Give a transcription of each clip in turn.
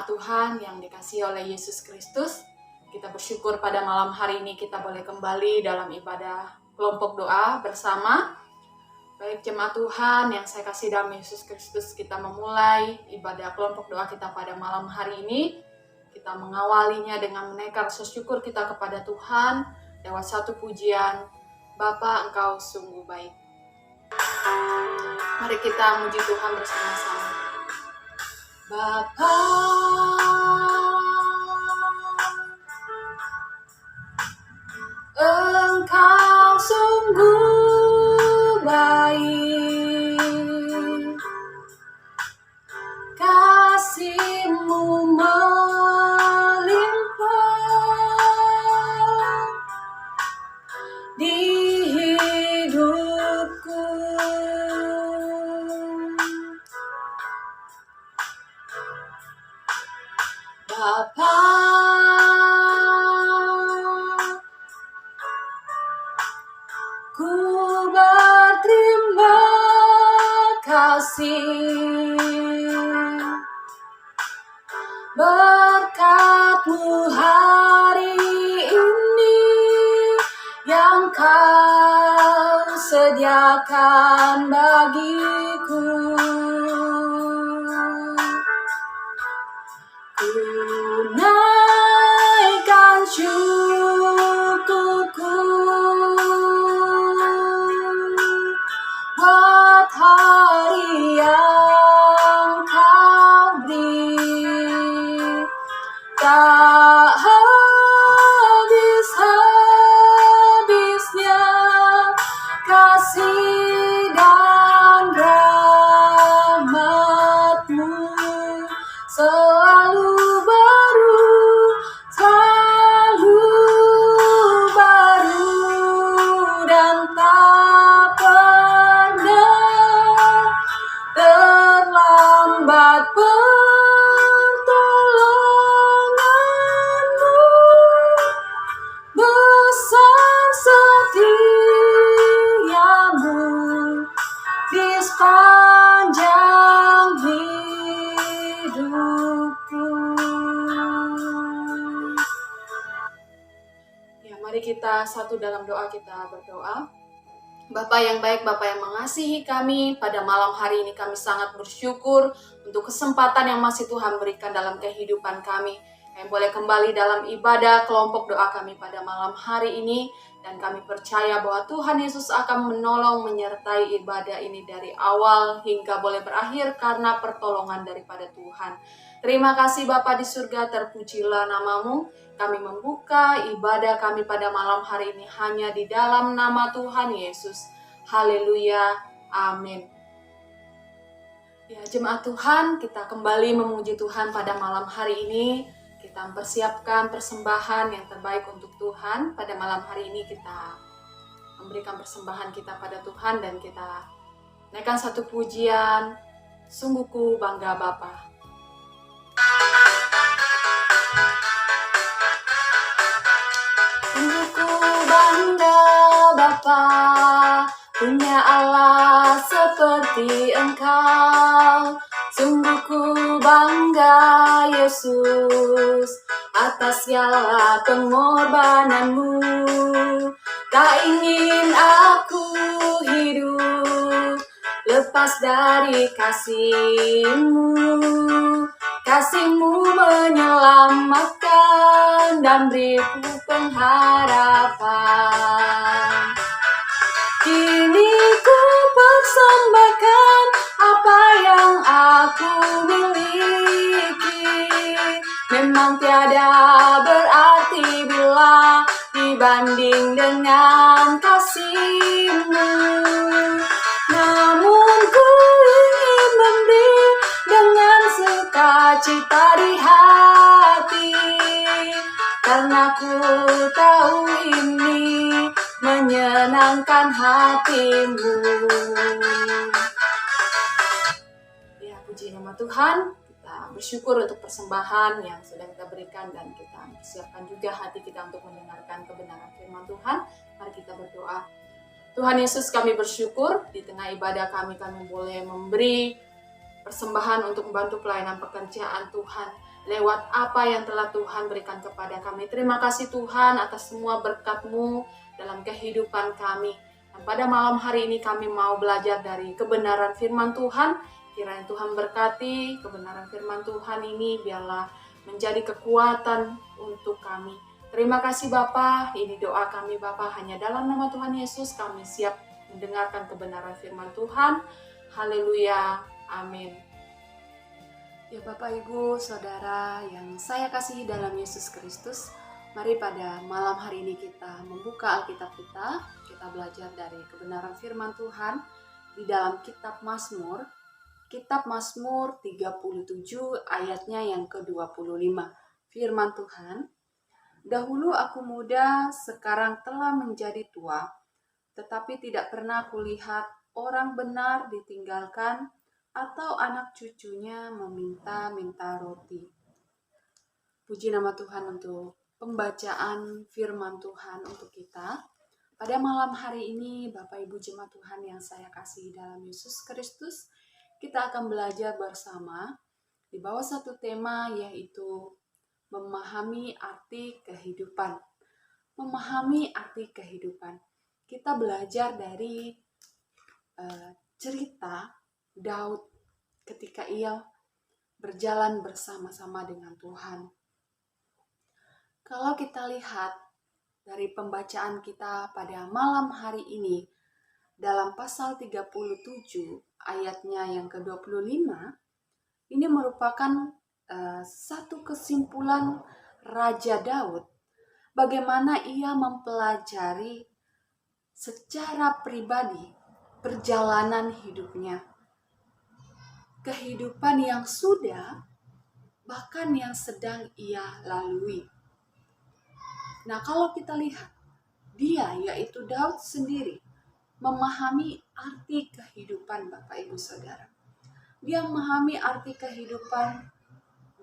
jemaat Tuhan yang dikasihi oleh Yesus Kristus, kita bersyukur pada malam hari ini kita boleh kembali dalam ibadah kelompok doa bersama. Baik jemaat Tuhan yang saya kasih dalam Yesus Kristus, kita memulai ibadah kelompok doa kita pada malam hari ini. Kita mengawalinya dengan menaikkan rasa syukur kita kepada Tuhan lewat satu pujian, Bapa Engkau sungguh baik. Mari kita muji Tuhan bersama-sama. Bapa, Engkau sungguh baik, kasih-Mu melimpah di hidupku. Bapa, ku berterima kasih berkat-Mu hari ini yang Kau sediakan bagiku. Ku naikkan syukurku buat hari yang Kau beri, tak habis-habisnya kasih dan rahmat-Mu selalu baru dan tak pernah terlambat pertolongan-Mu, besar setia-Mu di sepanjang hidupku. Ya, mari kita satu dalam doa, kita berdoa. Bapa yang baik, Bapa yang mengasihi kami, pada malam hari ini kami sangat bersyukur untuk kesempatan yang masih Tuhan berikan dalam kehidupan kami, yang boleh kembali dalam ibadah kelompok doa kami pada malam hari ini. Dan kami percaya bahwa Tuhan Yesus akan menolong menyertai ibadah ini dari awal hingga boleh berakhir karena pertolongan daripada Tuhan. Terima kasih Bapa di surga, terpujilah nama-Mu. Kami membuka ibadah kami pada malam hari ini hanya di dalam nama Tuhan Yesus. Haleluya, amin. Ya, jemaat Tuhan, kita kembali memuji Tuhan pada malam hari ini. Kita mempersiapkan persembahan yang terbaik untuk Tuhan. Pada malam hari ini kita memberikan persembahan kita pada Tuhan dan kita naikkan satu pujian, sungguh ku bangga Bapa. Sungguh ku bangga Bapa, punya Allah seperti Engkau. Sungguh ku bangga Yesus atas segala pengorbanan-Mu. Tak ingin aku hidup lepas dari kasih-Mu. Kasih-Mu menyelamatkan dan beriku pengharapan. Kini ku persembahkan apa yang aku miliki. Memang tiada berarti bila dibanding dengan kasih-Mu. Namun ku ingin memberi dengan sukacita di hati, karena ku tahu ini menyenangkan hati-Mu. Ya, puji nama Tuhan. Kita bersyukur untuk persembahan yang sudah kita berikan dan kita siapkan juga hati kita untuk mendengarkan kebenaran firman Tuhan. Mari kita berdoa. Tuhan Yesus, kami bersyukur di tengah ibadah kami boleh memberi persembahan untuk membantu pelayanan pekerjaan Tuhan lewat apa yang telah Tuhan berikan kepada kami. Terima kasih Tuhan atas semua berkat-Mu dalam kehidupan kami. Dan pada malam hari ini kami mau belajar dari kebenaran firman Tuhan. Kiranya Tuhan berkati kebenaran firman Tuhan ini, biarlah menjadi kekuatan untuk kami. Terima kasih Bapa, ini doa kami Bapa, hanya dalam nama Tuhan Yesus kami siap mendengarkan kebenaran firman Tuhan. Haleluya, amin. Ya Bapak, Ibu, Saudara yang saya kasihi dalam Yesus Kristus, mari pada malam hari ini kita membuka Alkitab kita belajar dari kebenaran firman Tuhan di dalam Kitab Mazmur 37 ayatnya yang ke-25. Firman Tuhan, "Dahulu aku muda, sekarang telah menjadi tua, tetapi tidak pernah kulihat orang benar ditinggalkan atau anak cucunya meminta-minta roti." Puji nama Tuhan untuk pembacaan firman Tuhan untuk kita. Pada malam hari ini, Bapak Ibu jemaat Tuhan yang saya kasihi dalam Yesus Kristus, kita akan belajar bersama di bawah satu tema, yaitu memahami arti kehidupan. Memahami arti kehidupan. Kita belajar dari cerita Daud ketika ia berjalan bersama-sama dengan Tuhan. Kalau kita lihat dari pembacaan kita pada malam hari ini, dalam pasal 37 ayatnya yang ke-25, ini merupakan satu kesimpulan Raja Daud, bagaimana ia mempelajari secara pribadi perjalanan hidupnya. Kehidupan yang sudah, bahkan yang sedang ia lalui. Nah, kalau kita lihat, dia yaitu Daud sendiri memahami arti kehidupan, Bapak Ibu Saudara. Dia memahami arti kehidupan,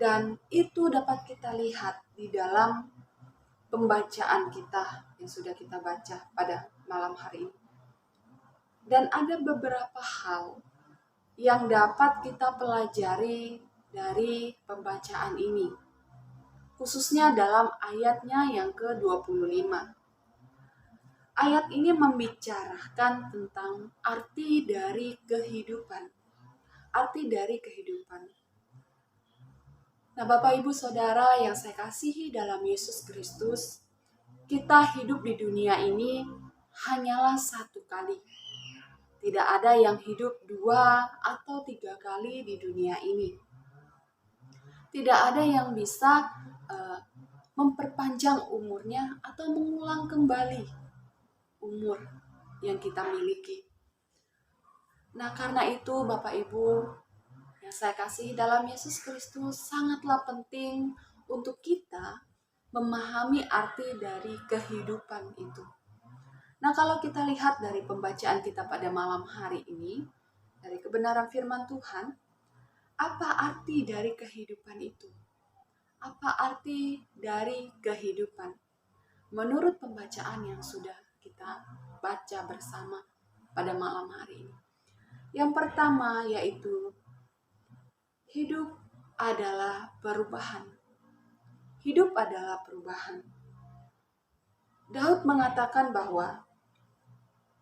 dan itu dapat kita lihat di dalam pembacaan kita yang sudah kita baca pada malam hari ini. Dan ada beberapa hal yang dapat kita pelajari dari pembacaan ini, khususnya dalam ayatnya yang ke-25. Ayat ini membicarakan tentang arti dari kehidupan. Arti dari kehidupan. Nah, Bapak Ibu Saudara yang saya kasihi dalam Yesus Kristus, kita hidup di dunia ini hanyalah satu kali. Tidak ada yang hidup 2 atau 3 kali di dunia ini. Tidak ada yang bisa memperpanjang umurnya atau mengulang kembali umur yang kita miliki. Nah, karena itu Bapak Ibu yang saya kasihi dalam Yesus Kristus, sangatlah penting untuk kita memahami arti dari kehidupan itu. Nah, kalau kita lihat dari pembacaan kita pada malam hari ini, dari kebenaran firman Tuhan, apa arti dari kehidupan itu? Apa arti dari kehidupan? Menurut pembacaan yang sudah kita baca bersama pada malam hari ini. Yang pertama yaitu, hidup adalah perubahan. Hidup adalah perubahan. Daud mengatakan bahwa,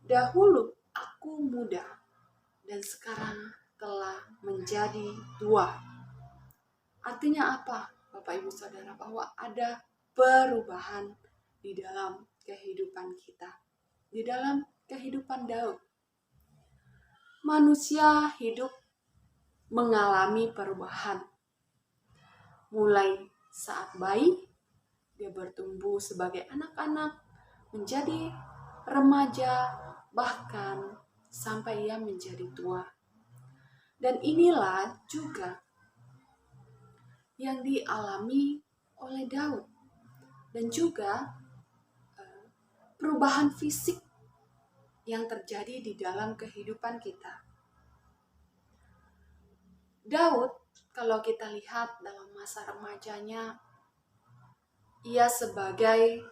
"Dahulu aku muda, dan sekarang telah menjadi tua." Artinya apa, Bapak Ibu Saudara? Bahwa ada perubahan di dalam kehidupan kita, di dalam kehidupan Daud. Manusia hidup mengalami perubahan. Mulai saat bayi, dia bertumbuh sebagai anak-anak, menjadi remaja, bahkan sampai ia menjadi tua. Dan inilah juga yang dialami oleh Daud. Dan juga perubahan fisik yang terjadi di dalam kehidupan kita. Daud, kalau kita lihat dalam masa remajanya, ia sebagai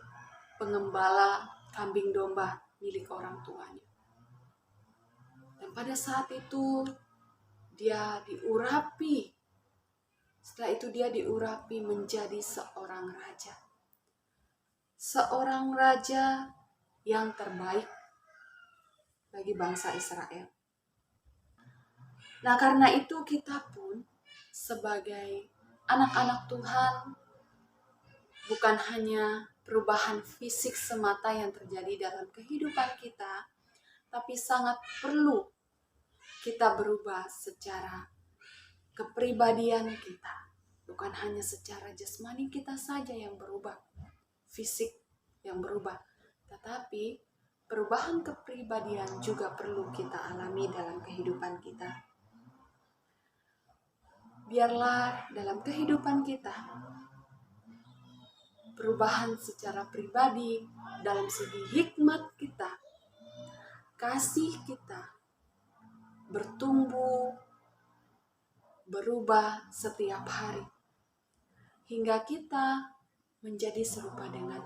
pengembala kambing domba milik orang tuanya. Dan pada saat itu, dia diurapi. Setelah itu dia diurapi menjadi seorang raja. Seorang raja yang terbaik bagi bangsa Israel. Nah, karena itu kita pun sebagai anak-anak Tuhan, bukan hanya perubahan fisik semata yang terjadi dalam kehidupan kita, tapi sangat perlu kita berubah secara kepribadian kita. Bukan hanya secara jasmani kita saja yang berubah, fisik yang berubah, tetapi perubahan kepribadian juga perlu kita alami dalam kehidupan kita. Biarlah dalam kehidupan kita, perubahan secara pribadi, dalam segi hikmat kita, kasih kita, bertumbuh, berubah setiap hari. Hingga kita menjadi serupa dengan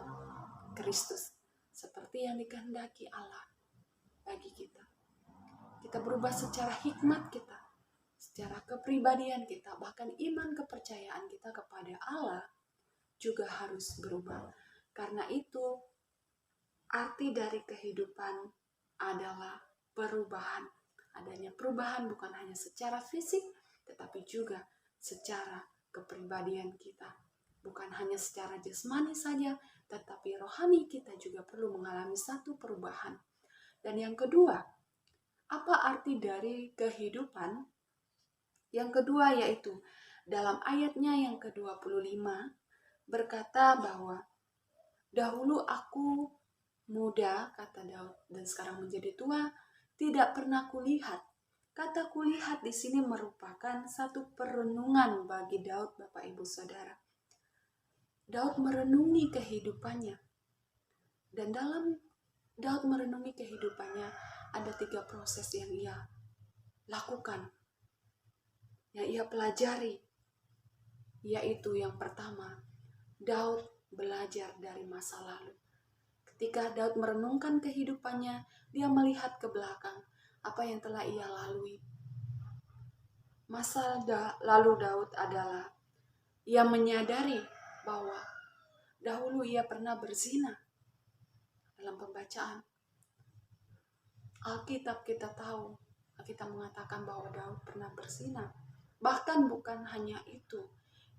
Kristus. Seperti yang dikehendaki Allah bagi kita. Kita berubah secara hikmat kita, secara kepribadian kita, bahkan iman kepercayaan kita kepada Allah juga harus berubah. Karena itu, arti dari kehidupan adalah perubahan. Adanya perubahan bukan hanya secara fisik, tetapi juga secara kepribadian kita. Bukan hanya secara jasmani saja, tetapi rohani kita juga perlu mengalami satu perubahan. Dan yang kedua, apa arti dari kehidupan? Yang kedua yaitu dalam ayatnya yang ke-25 berkata bahwa dahulu aku muda, kata Daud, dan sekarang menjadi tua, tidak pernah kulihat. Kata kulihat di sini merupakan satu perenungan bagi Daud, Bapak Ibu Saudara. Daud merenungi kehidupannya. Dan dalam Daud merenungi kehidupannya, ada 3 proses yang ia lakukan, yang ia pelajari. Yaitu yang pertama, Daud belajar dari masa lalu. Ketika Daud merenungkan kehidupannya, dia melihat ke belakang apa yang telah ia lalui. Masa lalu Daud adalah ia menyadari bahwa dahulu ia pernah berzina. Dalam pembacaan Alkitab kita tahu, Alkitab mengatakan bahwa Daud pernah berzina. Bahkan bukan hanya itu,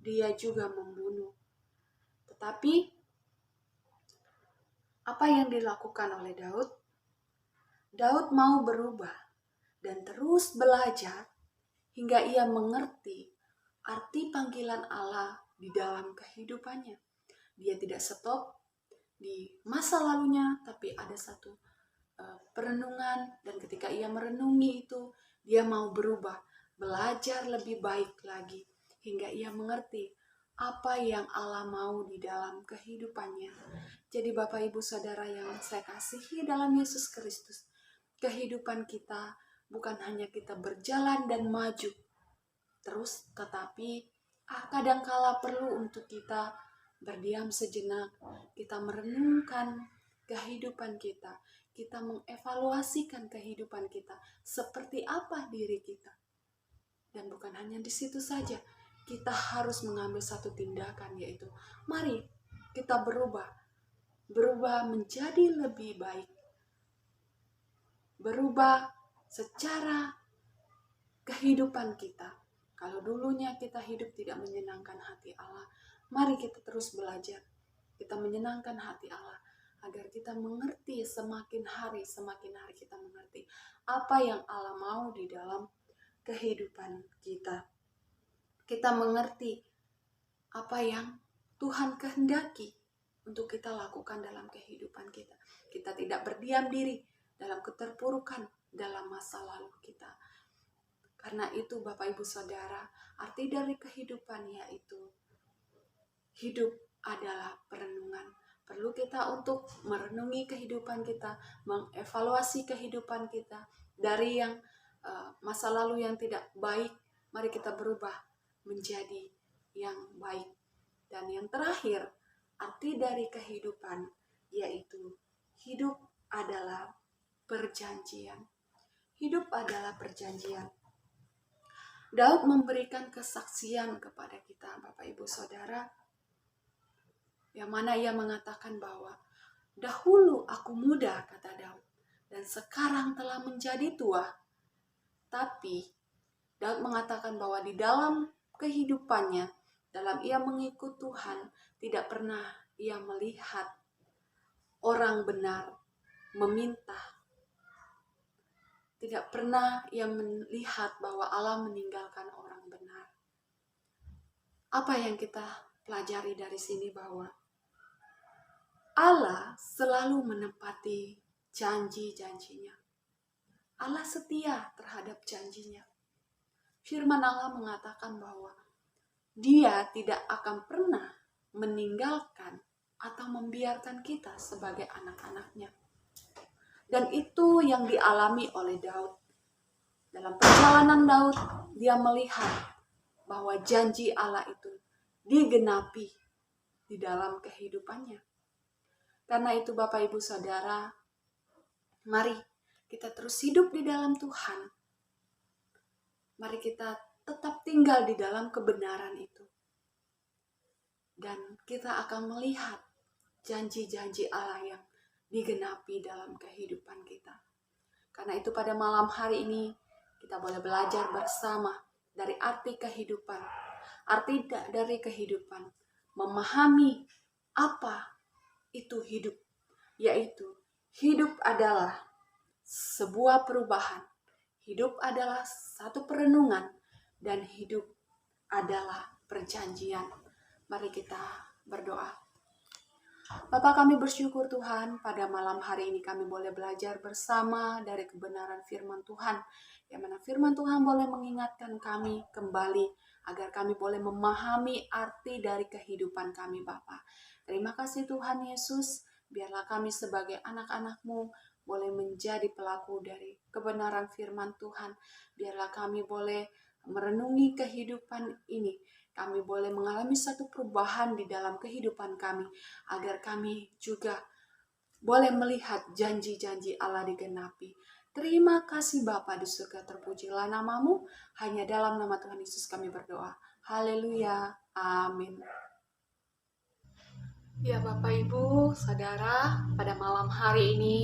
dia juga membunuh. Tetapi apa yang dilakukan oleh Daud? Daud mau berubah dan terus belajar hingga ia mengerti arti panggilan Allah di dalam kehidupannya. Dia tidak stop di masa lalunya, tapi ada satu perenungan, dan ketika ia merenungi itu, dia mau berubah, belajar lebih baik lagi, hingga ia mengerti apa yang Allah mau di dalam kehidupannya. Jadi Bapak Ibu Saudara yang saya kasihi dalam Yesus Kristus, kehidupan kita bukan hanya kita berjalan dan maju terus, tetapi kadangkala perlu untuk kita berdiam sejenak, kita merenungkan kehidupan kita mengevaluasikan kehidupan kita, seperti apa diri kita. Dan bukan hanya di situ saja, kita harus mengambil satu tindakan, yaitu mari kita berubah menjadi lebih baik, berubah secara kehidupan kita. Kalau dulunya kita hidup tidak menyenangkan hati Allah, mari kita terus belajar, kita menyenangkan hati Allah, agar kita mengerti semakin hari kita mengerti apa yang Allah mau di dalam kehidupan kita. Kita mengerti apa yang Tuhan kehendaki untuk kita lakukan dalam kehidupan kita. Kita tidak berdiam diri dalam keterpurukan dalam masa lalu kita. Karena itu Bapak Ibu Saudara, arti dari kehidupan yaitu hidup adalah perenungan. Perlu kita untuk merenungi kehidupan kita, mengevaluasi kehidupan kita dari yang masa lalu yang tidak baik. Mari kita berubah menjadi yang baik. Dan yang terakhir, arti dari kehidupan yaitu hidup adalah perjanjian. Hidup adalah perjanjian. Daud memberikan kesaksian kepada kita, Bapak Ibu Saudara, yang mana ia mengatakan bahwa dahulu aku muda, kata Daud, dan sekarang telah menjadi tua. Tapi Daud mengatakan bahwa di dalam kehidupannya, dalam ia mengikut Tuhan, tidak pernah ia melihat orang benar meminta. Tidak pernah ia melihat bahwa Allah meninggalkan orang benar. Apa yang kita pelajari dari sini? Bahwa Allah selalu menepati janji-janjinya. Allah setia terhadap janjinya. Firman Allah mengatakan bahwa Dia tidak akan pernah meninggalkan atau membiarkan kita sebagai anak-anaknya. Dan itu yang dialami oleh Daud. Dalam perjalanan Daud, dia melihat bahwa janji Allah itu digenapi di dalam kehidupannya. Karena itu Bapak Ibu Saudara, mari kita terus hidup di dalam Tuhan. Mari kita tetap tinggal di dalam kebenaran itu. Dan kita akan melihat janji-janji Allah yang digenapi dalam kehidupan kita. Karena itu pada malam hari ini kita boleh belajar bersama dari arti kehidupan. Arti dari kehidupan, memahami apa itu hidup. Yaitu hidup adalah sebuah perubahan. Hidup adalah satu perenungan. Dan hidup adalah perjanjian. Mari kita berdoa. Bapa, kami bersyukur Tuhan, pada malam hari ini kami boleh belajar bersama dari kebenaran firman Tuhan, yang mana firman Tuhan boleh mengingatkan kami kembali, agar kami boleh memahami arti dari kehidupan kami Bapa. Terima kasih Tuhan Yesus, biarlah kami sebagai anak-anak-Mu boleh menjadi pelaku dari kebenaran firman Tuhan. Biarlah kami boleh merenungi kehidupan ini, kami boleh mengalami satu perubahan di dalam kehidupan kami, agar kami juga boleh melihat janji-janji Allah digenapi. Terima kasih Bapa di surga, terpujilah nama-Mu. Hanya dalam nama Tuhan Yesus kami berdoa. Haleluya. Amin. Ya Bapak Ibu, Saudara, pada malam hari ini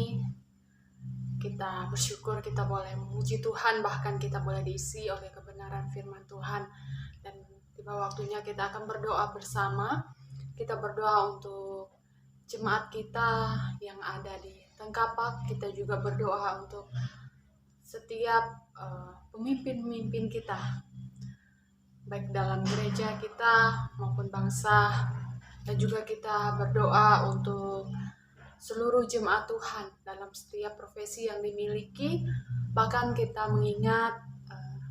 kita bersyukur kita boleh memuji Tuhan, bahkan kita boleh diisi oleh kebenaran firman Tuhan. Dan tiba waktunya kita akan berdoa bersama. Kita berdoa untuk jemaat kita yang ada di Tengkapak. Kita juga berdoa untuk setiap pemimpin-pemimpin kita, baik dalam gereja kita maupun bangsa. Dan juga kita berdoa untuk seluruh jemaat Tuhan dalam setiap profesi yang dimiliki. Bahkan kita mengingat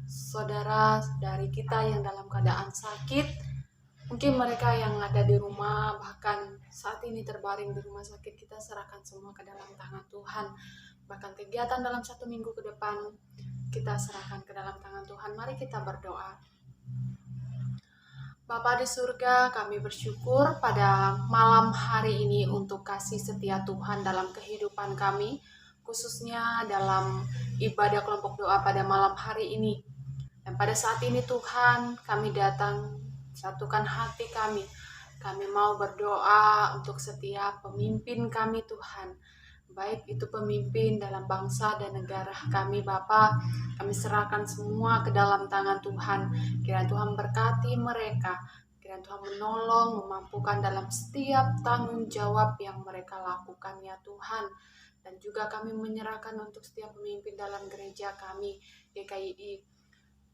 saudara dari kita yang dalam keadaan sakit, mungkin mereka yang ada di rumah, bahkan saat ini terbaring di rumah sakit, kita serahkan semua ke dalam tangan Tuhan. Bahkan kegiatan dalam 1 minggu ke depan, kita serahkan ke dalam tangan Tuhan. Mari kita berdoa. Bapa di surga, kami bersyukur pada malam hari ini untuk kasih setia Tuhan dalam kehidupan kami, khususnya dalam ibadah kelompok doa pada malam hari ini. Dan pada saat ini Tuhan, kami datang, satukan hati kami. Kami mau berdoa untuk setiap pemimpin kami Tuhan. Baik itu pemimpin dalam bangsa dan negara kami Bapa, kami serahkan semua ke dalam tangan Tuhan. Kiranya Tuhan berkati mereka, kiranya Tuhan menolong, memampukan dalam setiap tanggung jawab yang mereka lakukan ya Tuhan. Dan juga kami menyerahkan untuk setiap pemimpin dalam gereja kami, GKI,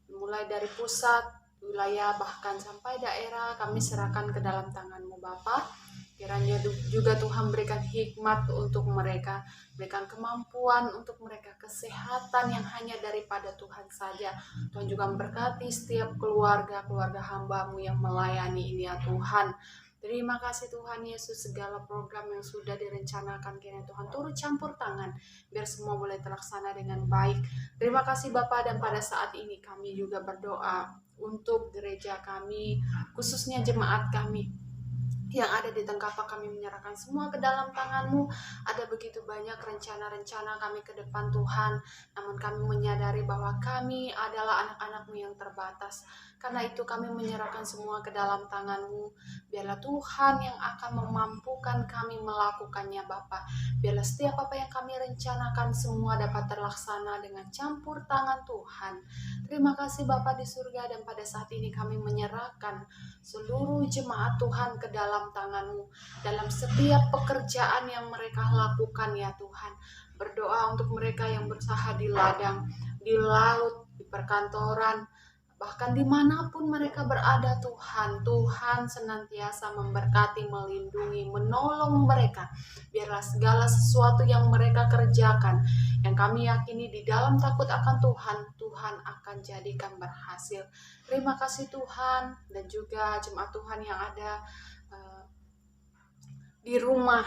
mulai dari pusat, wilayah, bahkan sampai daerah, kami serahkan ke dalam tangan-Mu Bapa. Kiranya juga Tuhan berikan hikmat untuk mereka, berikan kemampuan untuk mereka, kesehatan yang hanya daripada Tuhan saja. Tuhan juga memberkati setiap keluarga hamba-Mu yang melayani ini ya Tuhan. Terima kasih Tuhan Yesus, segala program yang sudah direncanakan kiranya Tuhan turut campur tangan, biar semua boleh terlaksana dengan baik. Terima kasih Bapa, dan pada saat ini kami juga berdoa untuk gereja kami, khususnya jemaat kami. yang ada di tengkapah kami menyerahkan semua ke dalam tangan-Mu. Ada begitu banyak rencana-rencana kami ke depan Tuhan, namun kami menyadari bahwa kami adalah anak-anak-Mu yang terbatas. Karena itu kami menyerahkan semua ke dalam tangan-Mu. Biarlah Tuhan yang akan memampukan kami melakukannya Bapa. Biarlah setiap apa yang kami rencanakan semua dapat terlaksana dengan campur tangan Tuhan. Terima kasih Bapa di surga, dan pada saat ini kami menyerahkan seluruh jemaat Tuhan ke dalam tangan-Mu, dalam setiap pekerjaan yang mereka lakukan ya Tuhan. Berdoa untuk mereka yang berusaha di ladang, di laut, di perkantoran, bahkan dimanapun mereka berada Tuhan. Tuhan senantiasa memberkati, melindungi, menolong mereka. Biarlah segala sesuatu yang mereka kerjakan, yang kami yakini di dalam takut akan Tuhan, Tuhan akan jadikan berhasil. Terima kasih Tuhan, dan juga jemaat Tuhan yang ada di rumah,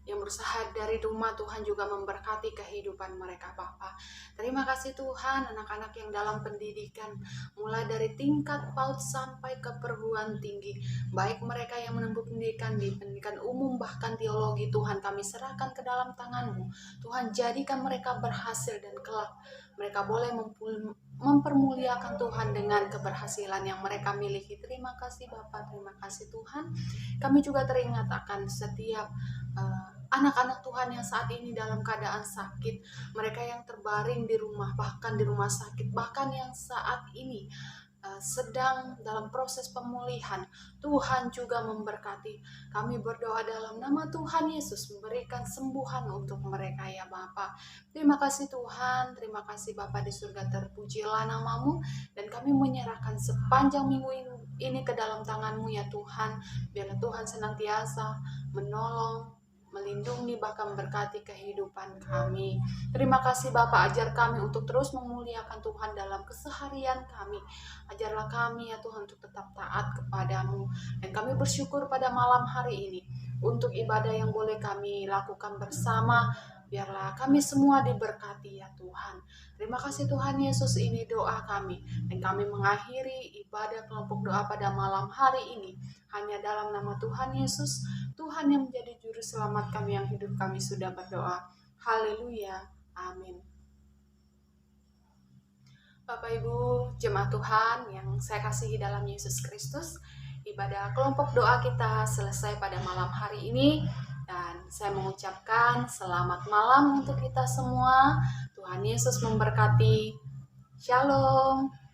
yang berusaha dari rumah, Tuhan juga memberkati kehidupan mereka Bapa. Terima kasih Tuhan, anak-anak yang dalam pendidikan, mulai dari tingkat PAUD sampai ke perguruan tinggi, baik mereka yang menempuh pendidikan di pendidikan umum bahkan teologi, Tuhan kami serahkan ke dalam tangan-Mu. Tuhan jadikan mereka berhasil, dan kelak mereka boleh mempermuliakan Tuhan dengan keberhasilan yang mereka miliki. Terima kasih Bapak, terima kasih Tuhan. Kami juga teringat akan setiap anak-anak Tuhan yang saat ini dalam keadaan sakit, mereka yang terbaring di rumah, bahkan di rumah sakit, bahkan yang saat ini sedang dalam proses pemulihan. Tuhan juga memberkati. Kami berdoa dalam nama Tuhan Yesus, memberikan sembuhan untuk mereka ya Bapa. Terima kasih Tuhan, terima kasih Bapa di surga, terpujilah nama-Mu, dan kami menyerahkan sepanjang minggu ini ke dalam tangan-Mu ya Tuhan. Biarlah Tuhan senantiasa menolong, melindungi, bahkan memberkati kehidupan kami. Terima kasih Bapak, ajar kami untuk terus memuliakan Tuhan dalam keseharian kami. Ajarlah kami ya Tuhan untuk tetap taat kepadamu. Dan kami bersyukur pada malam hari ini untuk ibadah yang boleh kami lakukan bersama. Biarlah kami semua diberkati ya Tuhan. Terima kasih Tuhan Yesus, ini doa kami. Dan kami mengakhiri ibadah kelompok doa pada malam hari ini hanya dalam nama Tuhan Yesus, Tuhan yang menjadi juru selamat kami yang hidup, kami sudah berdoa. Haleluya. Amin. Bapak Ibu jemaat Tuhan yang saya kasihi dalam Yesus Kristus, ibadah kelompok doa kita selesai pada malam hari ini, dan saya mengucapkan selamat malam untuk kita semua. Tuhan Yesus memberkati. Shalom.